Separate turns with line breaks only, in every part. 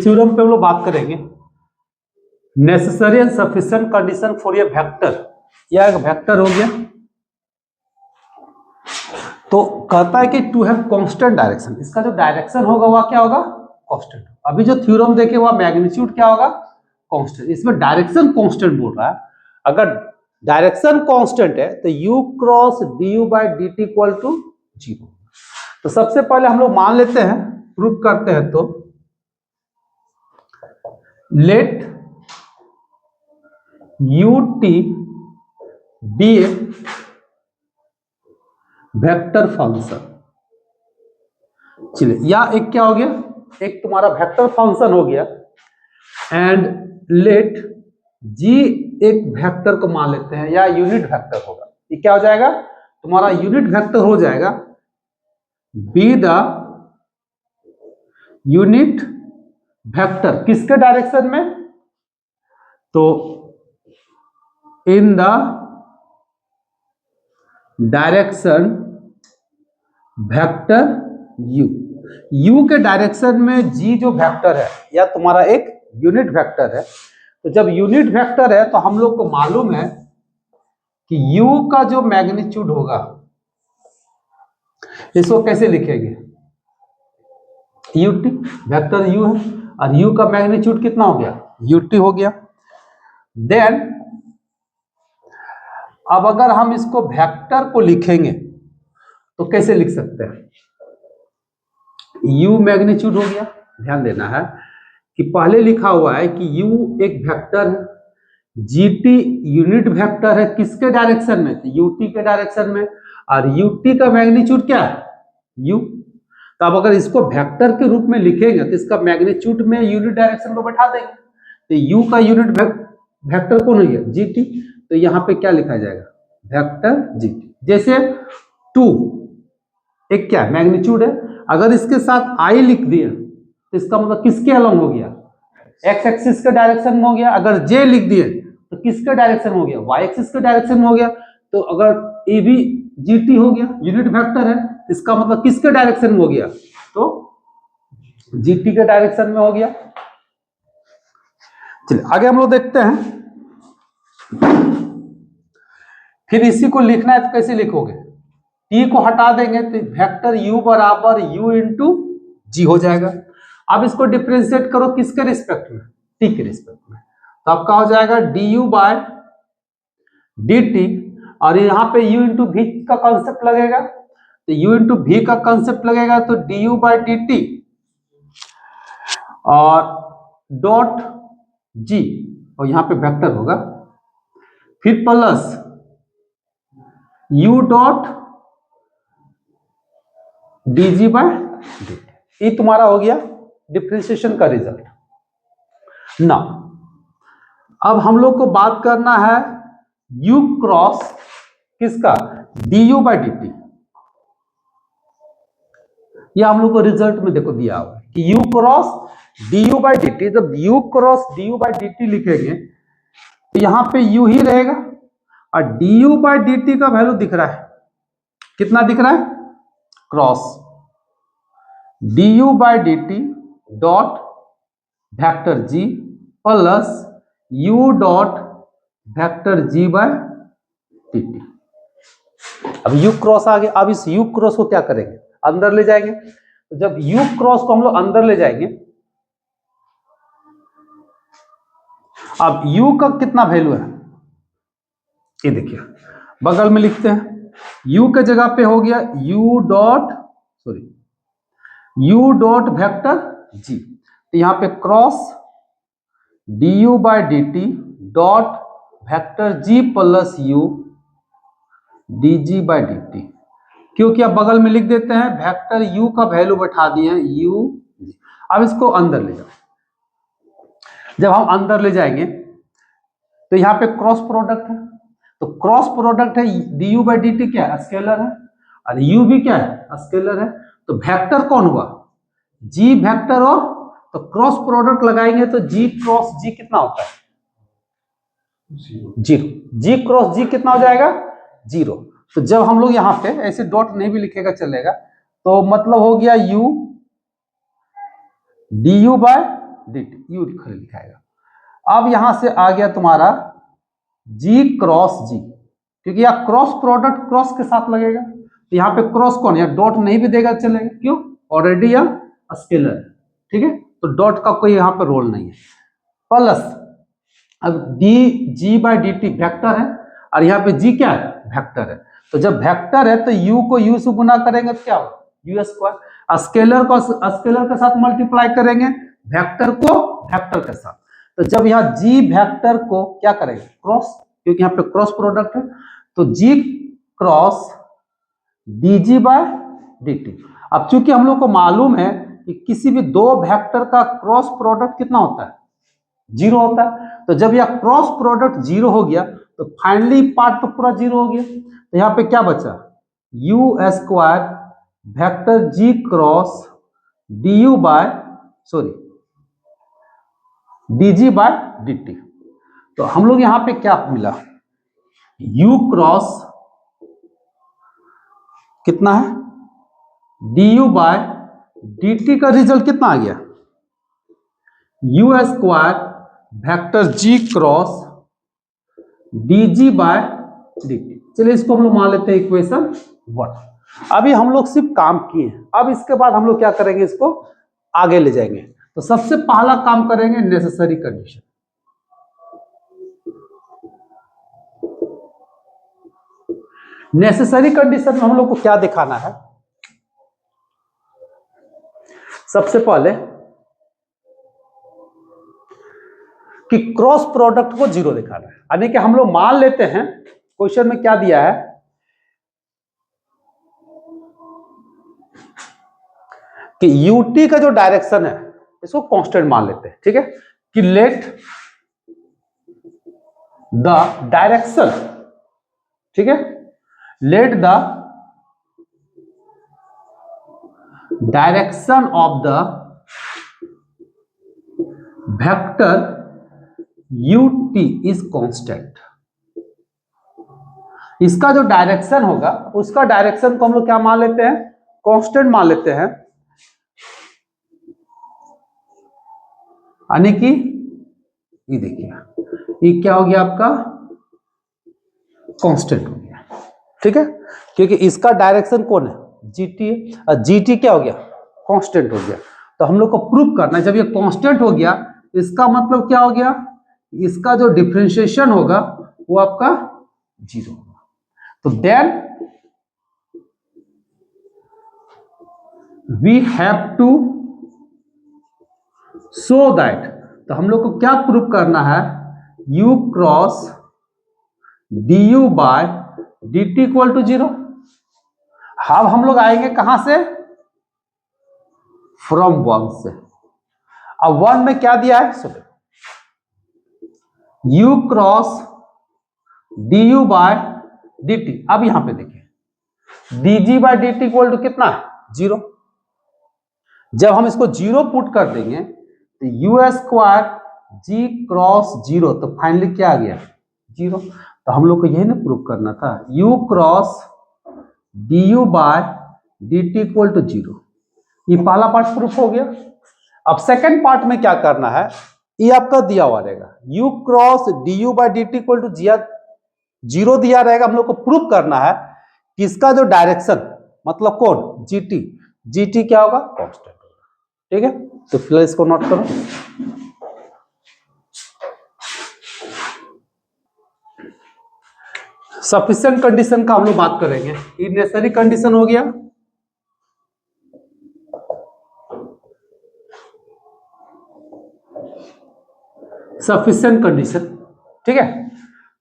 Theorem पे हम लोग बात करेंगे necessary and sufficient condition for a vector. यह एक वेक्टर हो गया, तो कहता है कि टू हैव कांस्टेंट डायरेक्शन, इसका जो डायरेक्शन होगा वह क्या होगा, कांस्टेंट। अभी जो थ्योरम देखे वह मैग्नीट्यूड क्या होगा, कांस्टेंट। इसमें डायरेक्शन कांस्टेंट बोल रहा है। अगर डायरेक्शन कांस्टेंट है तो u cross du by D T equal to 0। तो सबसे पहले हम लोग मान लेते हैं, प्रूफ करते हैं, तो लेट ut बी ए वेक्टर फंक्शन। चलिए, या एक क्या हो गया, एक तुम्हारा वेक्टर फंक्शन हो गया, एंड लेट g एक वेक्टर को मान लेते हैं, या यूनिट वेक्टर होगा। ये क्या हो जाएगा, तुम्हारा यूनिट वेक्टर हो जाएगा बी द यूनिट वेक्टर। किसके डायरेक्शन में, तो in the direction vector u। u के डायरेक्शन में g जो वेक्टर है या तुम्हारा एक यूनिट वेक्टर है। तो जब यूनिट वेक्टर है तो हम लोग को मालूम है कि u का जो मैग्नीट्यूड होगा, इसको कैसे लिखेंगे, ut वेक्टर u है और u का मैग्नीट्यूड कितना हो गया, ut हो गया। देन अब अगर हम इसको वेक्टर को लिखेंगे तो कैसे लिख सकते हैं, u मैग्नीट्यूड हो गया। ध्यान देना है कि पहले लिखा हुआ है कि u एक वेक्टर है, gt यूनिट वेक्टर है, किसके डायरेक्शन में, तो ut के डायरेक्शन में, और ut का मैग्नीट्यूड क्या है, u। तो अब अगर इसको वेक्टर के रूप में लिखेंगे तो इसका मैग्नीट्यूड में यूनिट डायरेक्शन को बैठा देंगे। तो u का यूनिट वेक्टर कौन है, gt। तो यहाँ पे क्या लिखा जाएगा, वेक्टर gt। जैसे 2 एक क्या मैग्नीट्यूड है, अगर इसके साथ i लिख दिया तो इसका मतलब किसके अलॉन्ग हो गया, x एक्सिस के डायरेक्शन में हो गया। अगर j लिख दिए तो किसके डायरेक्शन में हो गया, y एक्सिस के डायरेक्शन में हो गया। तो अगर ए भी gt हो गया, यूनिट वेक्टर है, इसका मतलब किसके डायरेक्शन में हो गया, तो gt के डायरेक्शन में हो गया। चलिए आगे हम लोग देखते हैं। फिर इसी को लिखना है तो कैसे लिखोगे, t को हटा देंगे तो वेक्टर u बराबर u इंटू जी हो जाएगा। अब इसको डिफरेंशिएट करो किसके रिस्पेक्ट में, t के रिस्पेक्ट में, तो आपका हो जाएगा du बाय dt, और यहाँ पे u इंटू v का कॉन्सेप्ट लगेगा, तो u इंटू v का कॉन्सेप्ट लगेगा तो du बाय dt और डॉट g, और यहाँ पे वेक्टर होगा, फिर plus u dot dg by dt। ये तुम्हारा हो गया डिफरेंशिएशन का रिजल्ट। ना अब हम लोग को बात करना है u क्रॉस किसका, du बाय dt। यह हम लोग को रिजल्ट में देखो दिया हुआ है कि u cross du by dt। जब u cross du by dt लिखेंगे तो यहां पे u ही रहेगा, और du बाय dt का वैल्यू दिख रहा है, कितना दिख रहा है, cross du by dt dot vector g plus u dot vector g by dt। अब u क्रॉस आ गया। अब इस u क्रॉस को क्या करेंगे, अंदर ले जाएंगे। तो जब u क्रॉस को हम लोग अंदर ले जाएंगे, अब u का कितना वैल्यू है, ये देखिए बगल में लिखते हैं, u के जगह पे हो गया u डॉट वेक्टर g। तो यहाँ पे cross du by dt dot vector g plus u dg by dt, क्योंकि आप बगल में लिख देते हैं वेक्टर u का वैल्यू बैठा दिए u। अब इसको अंदर ले जाओ। जब हम अंदर ले जाएंगे तो यहाँ पे क्रॉस प्रोडक्ट है, तो क्रॉस प्रोडक्ट है du बाई डी टी, क्या है, स्केलर है, और u भी क्या है, स्केलर है। तो वेक्टर कौन हुआ, g वेक्टर, और तो क्रॉस प्रोडक्ट लगाएंगे तो g क्रॉस g कितना होता है, 0। g क्रॉस g कितना हो जाएगा, 0। तो जब हम लोग यहाँ पे ऐसे डॉट नहीं भी लिखेगा चलेगा, तो मतलब हो गया u du by dt, U खाली लिखाएगा। अब यहां से आ गया तुम्हारा g क्रॉस g, क्योंकि यह क्रॉस प्रोडक्ट क्रॉस के साथ लगेगा, तो यहाँ पे क्रॉस कौन है, डॉट नहीं भी देगा चलेगा, क्यों, ऑलरेडी यह स्केलर है, ठीक है, तो डॉट का कोई यहाँ पे रोल नहीं है। प्लस अब D G by D T vector है, और यहाँ पे जी क्या है, वेक्टर है, तो जब वेक्टर है तो u को u से गुना करेंगे तो क्या होगा, यू स्क्वायर, स्केलर को स्केलर के साथ मल्टीप्लाई करेंगे, वेक्टर को वेक्टर के साथ, तो जब यहाँ g वेक्टर को क्या करेंगे, क्रॉस, क्योंकि यहाँ पे क्रॉस प्रोडक्ट है, तो g cross dg by dt। अब चूंकि हम लोग को मालूम है कि किसी भी दो वेक्टर का क्रॉस प्रोडक्ट कितना होता है, जीरो होता है, तो जब यह क्रॉस प्रोडक्ट जीरो हो गया तो फाइनली पार्ट तो पूरा जीरो हो गया, तो यहाँ पे क्या बचा, U square vector G cross D U by D G by D T. तो हम लोग यहाँ पे क्या मिला, u क्रॉस कितना है, D U by D T का रिजल्ट कितना आ गया, U square vector g cross D G by D T. चलिए इसको हम लोग मान लेते हैं इक्वेशन 1। अभी हम लोग सिर्फ काम किए हैं, अब इसके बाद हम लोग क्या करेंगे, इसको आगे ले जाएंगे। तो सबसे पहला काम करेंगे नेसेसरी कंडीशन। नेसेसरी कंडीशन में हम लोग को क्या दिखाना है, सबसे पहले कि क्रॉस प्रोडक्ट को जीरो दिखाना है, यानी कि हम लोग मान लेते हैं क्वेश्चन में क्या दिया है कि यूटी का जो डायरेक्शन है इसको कांस्टेंट मान लेते हैं, ठीक है, कि लेट द डायरेक्शन, ठीक है, let the direction of the vector ut is constant. इसका जो डायरेक्शन होगा उसका डायरेक्शन को हम लोग क्या मान लेते हैं, कांस्टेंट मान लेते हैं, यानी कि ये देखिए ये क्या हो गया आपका, कांस्टेंट हो गया, ठीक है, क्योंकि इसका डायरेक्शन कौन है, जीटी है, और जीटी क्या हो गया, कांस्टेंट हो गया। तो हम लोग को प्रूफ करना है, जब ये कांस्टेंट हो गया इसका मतलब क्या हो गया, इसका जो डिफरेंशिएशन होगा वो आपका जीरो होगा। तो then we have to show that, तो हम लोग को क्या प्रूफ करना है, u cross D U by D T equal to zero. अब हम लोग आएंगे कहां से, फ्रॉम वन से। अब वन में क्या दिया है, सुनो, u cross D U by D T. अब यहां पे देखिए D G by D T equal to कितना है, जीरो। जब हम इसको जीरो पुट कर देंगे तो U square G cross zero, तो फाइनली क्या आ गया, जीरो। तो हम लोग को यही ना प्रूव करना था, u cross D U by D T equal to zero. ये पहला पार्ट प्रूफ हो गया। अब सेकंड पार्ट में क्या करना है, ये आपका दिया हुआ रहेगा, u cross D U by D T equal to zero दिया रहेगा। हम लोग को प्रूफ करना है कि इसका जो डायरेक्शन मतलब कौन, जीटी, जीटी क्या होगा, कांस्टेंट होगा, ठीक है। तो फिलहाल इसको नोट करो। सफिशिएंट कंडीशन का हम लोग बात करेंगे, ये नेसेसरी कंडीशन हो गया, सफिशिएंट कंडीशन, ठीक है।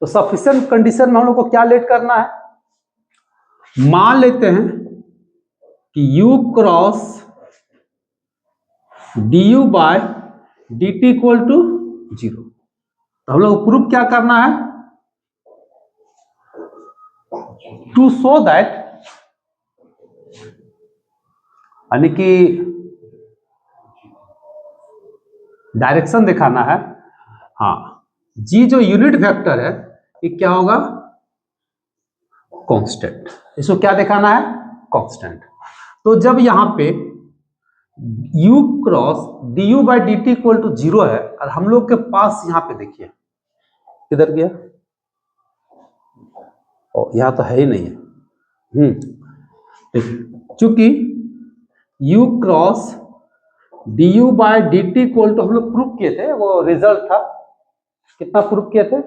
तो सफिशिएंट कंडीशन में हम लोग को क्या लेट करना है, मान लेते हैं कि u cross D U by D T equal to zero. तो हम लोग को प्रूफ क्या करना है, टू शो दैट, यानी कि डायरेक्शन दिखाना है, हाँ, जी जो यूनिट वेक्टर है ये क्या होगा, कांस्टेंट। इसको क्या दिखाना है, कांस्टेंट। तो जब यहां पे u cross du by D T equal to 0 है, और हम लोग के पास यहाँ पे देखिए किधर गया, यहाँ तो है ही नहीं है। चूंकि u cross du by D T equal to हम लोग प्रूफ किए थे, वो रिजल्ट था, कितना प्रूफ किए थे,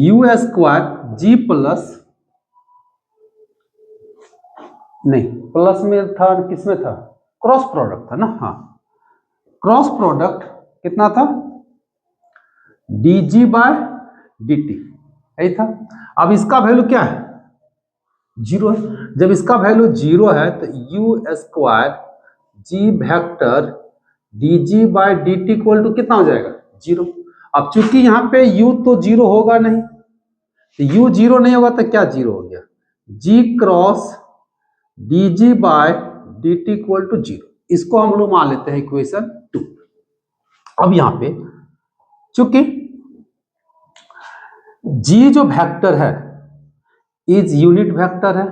u स्क्वायर g प्लस, नहीं प्लस में था, किसमें था, क्रॉस प्रोडक्ट था ना, हाँ क्रॉस प्रोडक्ट कितना था, dg बाय dt, यही था। अब इसका वैल्यू क्या है, 0 है। जब इसका वैल्यू 0 है तो u square g vector dg by dt equal to कितना हो जाएगा, 0। अब चूंकि यहाँ पे u तो 0 होगा नहीं, तो u 0 नहीं होगा तो क्या 0 हो गया, g cross dg by dt equal to 0। इसको हम लोग मान लेते हैं इक्वेशन 2। अब यहाँ पे चूंकि g जो वेक्टर है इज यूनिट वेक्टर है,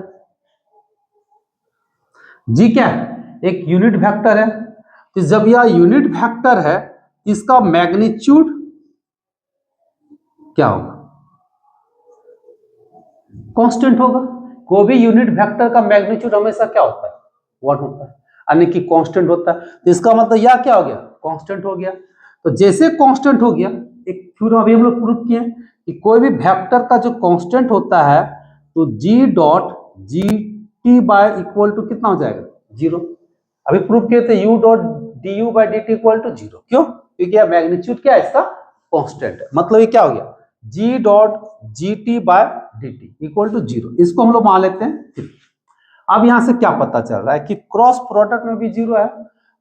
g क्या है, एक यूनिट वेक्टर है, तो जब यह यूनिट वेक्टर है इसका मैग्नीट्यूड क्या होगा, कांस्टेंट होगा। कोई भी यूनिट वेक्टर का मैग्नीट्यूड हमेशा क्या होता है, 1 होता है, यानी कि कांस्टेंट होता है। तो इसका मतलब यह क्या हो गया, कांस्टेंट हो गया। तो जैसे कांस्टेंट हो गया, एक थ्योरम अभी हम लोग प्रूव किए कि कोई भी वेक्टर का जो कांस्टेंट होता है तो g dot G T by equal to कितना हो जाएगा, 0। अभी प्रूव किए थे u dot D U by D T equal to 0, क्यों, क्योंकि मैग्नीट्यूड क्या है इसका, कांस्टेंट है। मतलब ये क्या हो गया, g dot G T by D T equal to 0। इसको हम लोग मान लेते हैं। अब यहां से क्या पता चल रहा है कि क्रॉस प्रोडक्ट में भी 0 है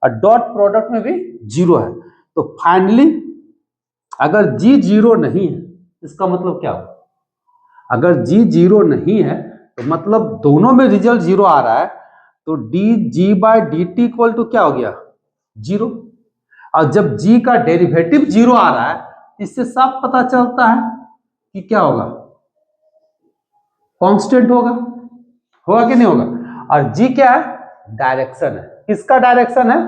और डॉट प्रोडक्ट में भी 0 है। तो फाइनली अगर g 0 नहीं है, इसका मतलब क्या होगा, अगर g 0 नहीं है तो मतलब दोनों में रिजल्ट 0 आ रहा है, तो D G by D T equal to क्या हो गया, 0। और जब g का डेरिवेटिव 0 आ रहा है, इससे साफ पता चलता है कि क्या होगा, कांस्टेंट होगा, होगा कि नहीं होगा। और g क्या है, डायरेक्शन है, किसका डायरेक्शन है,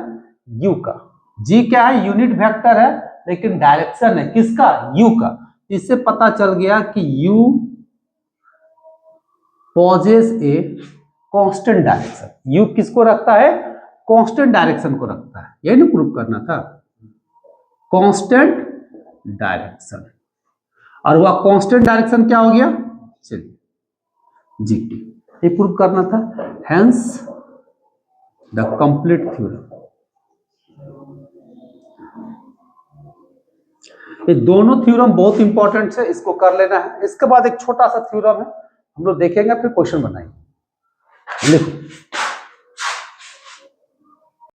u का। g क्या है, यूनिट वेक्टर है, लेकिन डायरेक्शन है किसका, u का। इससे पता चल गया कि u possesses a constant direction. u किसको रखता है, कांस्टेंट डायरेक्शन को रखता है, यही ना प्रूव करना था, कांस्टेंट डायरेक्शन। और वह कांस्टेंट डायरेक्शन क्या हो गया, चलिए जीटी, ये प्रूव करना था। Hence the complete theorem. ये दोनों थ्योरम बहुत इंपॉर्टेंट है, इसको कर लेना है। इसके बाद एक छोटा सा थ्योरम है, हम लोग देखेंगे, फिर क्वेश्चन बनाएंगे। लिखो